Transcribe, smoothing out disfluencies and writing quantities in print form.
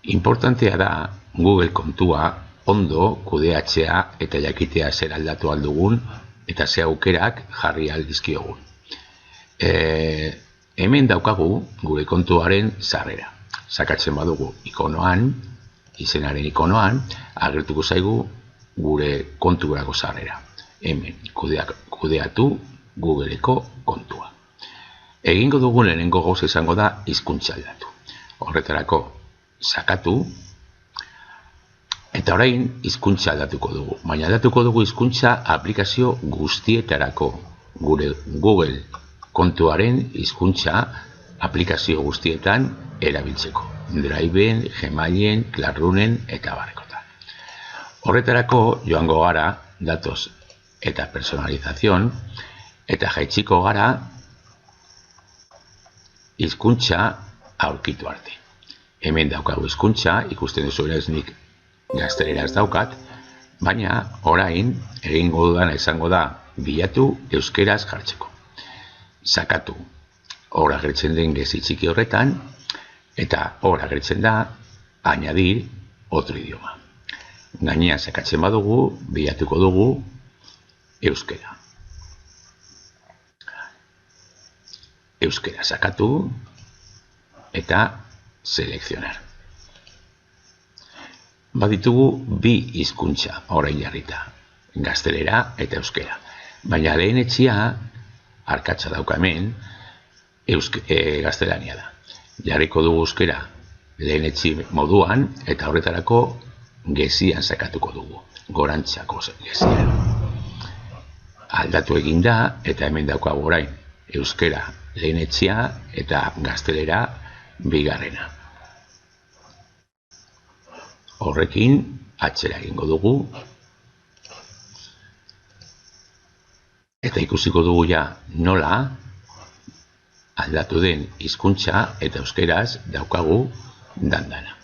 Importantea da Google kontua ondo kudeatzea eta jakitea zer aldatu aldugun eta ze aukerak jarri aldizkiogun. Hemen daukagu gure kontuaren sarrera. Sakatzen badugu ikonoan, izenaren ikonoan, agertuko zaigu gure konturako sarrera. Hemen kudeatu Googleko kontua. Egingo dugun lehenengo gauza izango da hizkuntza aldatu. Horretarako sakatu eta orain hizkuntza aldatuko dugu. Baina aldatuko dugu hizkuntza aplikazio guztietarako. Gure Google kontuaren hizkuntza aplikazio guztietan erabiltzeko. Driven, Gmailen, Classroomen eta barrekotan. Horretarako joango gara datos eta personalizazion eta jaitsiko gara hizkuntza aurkitu arte. Hemen daukagu hizkuntza, ikusten duzu ere ez nik gazteleraz daukat, baina orain egingo dudana izango da bilatu euskeraz jartzeko. Sakatu, hor agertzen den gezi txiki horretan, eta hor agertzen da añadir otro idioma. Gainean sakatzen badugu, bilatuko dugu euskera. Euskera sakatu eta selekzionar. Baditugu bi hizkuntza orain jarrita, gaztelera eta euskera. Baina lehenetxia, arkatza dauka hemen, gaztelania da. Jarriko dugu euskera lehenetxi moduan eta horretarako gezian sakatuko dugu, gorantzako gezian. Aldatu egin da eta hemen daukagu orain euskera lehenetxia eta gaztelera bigarrena. Horrekin atzera egingo dugu eta ikusiko dugu ja nola aldatu den hizkuntza eta euskeraz daukagu dandana.